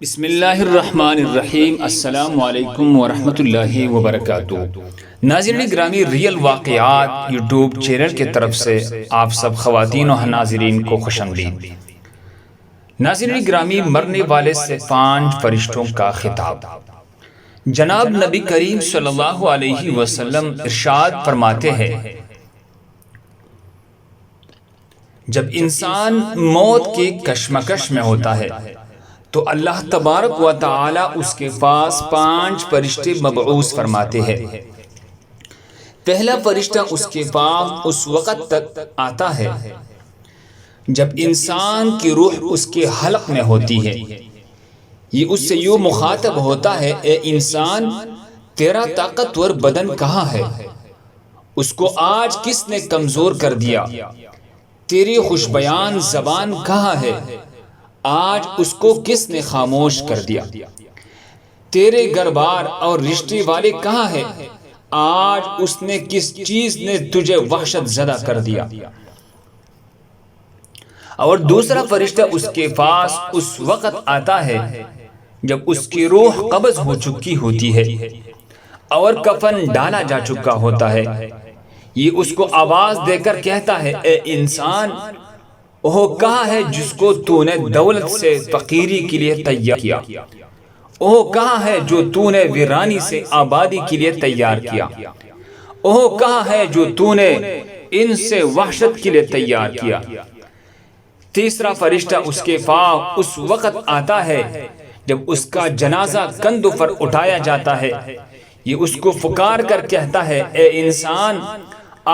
بسم اللہ الرحمن الرحیم۔ السلام علیکم ورحمۃ اللہ وبرکاتہ۔ ناظرین گرامی، ریئل واقعات یوٹیوب چینل کی طرف سے آپ سب خواتین و ناظرین کو خوش آمدید۔ ناظرین گرامی، مرنے والے سے 5 فرشتوں کا خطاب۔ جناب نبی کریم صلی اللہ علیہ وسلم ارشاد فرماتے ہیں، جب انسان موت کے کشمکش میں ہوتا ہے تو اللہ تبارک و تعالی اس کے پاس 5 فرشتے مبعوث فرماتے ہیں۔ پہلا فرشتہ اس کے پاس اس وقت تک آتا ہے جب انسان کی روح اس کے حلق میں ہوتی ہے۔ یہ اس سے یوں مخاطب ہوتا ہے، اے انسان، تیرا طاقتور بدن کہاں ہے؟ اس کو آج کس نے کمزور کر دیا؟ تیری خوش بیان زبان کہاں ہے؟ آج اس کو کس نے خاموش کر دیا؟ تیرے گھر بار اور رشتے والے کہاں ہیں؟ آج اس نے کس چیز نے تجھے وحشت زدہ کر دیا؟ اور دوسرا فرشتہ اس کے پاس اس وقت آتا ہے جب اس کی روح قبض ہو چکی ہوتی ہے اور کفن ڈالا جا چکا ہوتا ہے۔ یہ اس کو آواز دے کر کہتا ہے، اے انسان، وہ کہاں ہے جس کو تو نے دولت سے فقیری کے لیے تیار کیا؟ وہ کہاں ہے جو تو نے ویرانی سے آبادی کے لیے تیار کیا؟ وہ کہاں ہے جو تو نے ان سے وحشت کے لیے تیار کیا؟ تیسرا فرشتہ اس کے پاس اس وقت آتا ہے جب اس کا جنازہ کندھوں پر اٹھایا جاتا ہے۔ یہ اس کو پکار کر کہتا ہے، اے انسان،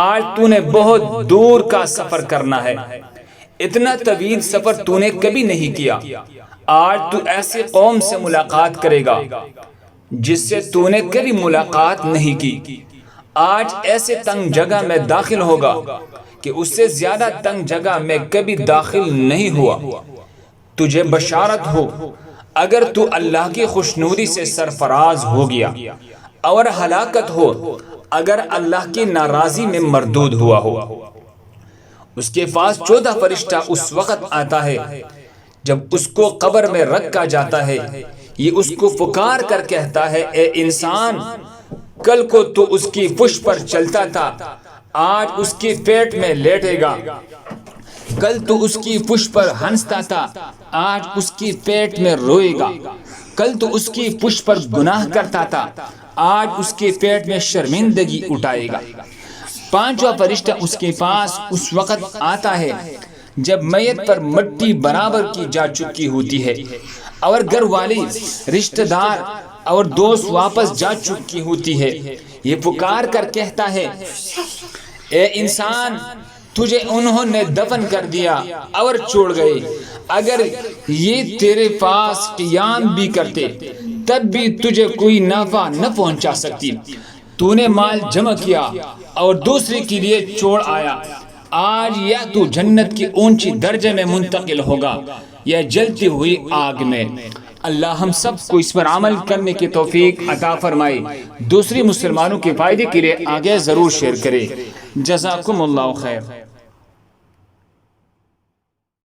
آج تو نے بہت دور کا سفر کرنا ہے۔ اتنا طویل سفر تو نے کبھی نہیں کیا۔ آج تو ایسے قوم سے ملاقات کرے گا جس سے تو نے کبھی ملاقات نہیں کی۔ آج ایسے تنگ جگہ میں داخل ہوگا کہ اس سے زیادہ تنگ جگہ میں کبھی داخل نہیں ہوا۔ تجھے بشارت ہو اگر تو اللہ کی خوشنودی سے سرفراز ہو گیا، اور ہلاکت ہو اگر اللہ کی ناراضی میں مردود ہوا ہو۔ اس کے پاس 14 فرشتہ اس وقت آتا ہے جب اس کو قبر میں رکھا جاتا ہے۔ یہ اس کو پکار کر کہتا ہے، اے انسان، کل کو تو اس کی پشت پر چلتا تھا، آج اس کی پیٹ میں لیٹے گا۔ کل تو اس کی پشت پر ہنستا تھا، آج اس کی پیٹ میں روئے گا۔ کل تو اس کی پشت پر گناہ کرتا تھا، آج اس کے پیٹ میں شرمندگی اٹھائے گا۔ 5واں فرشتہ اس کے پاس اس وقت آتا ہے جب میت پر مٹی برابر کی جا چکی ہوتی ہے اور گھر والی، رشتہ دار اور دوست واپس جا چکی ہوتی ہے۔ یہ پکار کر کہتا ہے، اے انسان، تجھے انہوں نے دفن کر دیا اور چھوڑ گئے۔ اگر یہ تیرے پاس قیام بھی کرتے تب بھی تجھے کوئی نفع نہ پہنچا سکتی۔ تو نے مال جمع کیا اور دوسرے کے لیے چھوڑ آیا۔ آج یا تو جنت کی اونچی درجے میں منتقل ہوگا یا جلتی ہوئی آگ میں۔ اللہ ہم سب کو اس پر عمل کرنے کی توفیق عطا فرمائے۔ دوسری مسلمانوں کے فائدے کے لیے آگے ضرور شیئر کریں۔ جزاکم اللہ خیر۔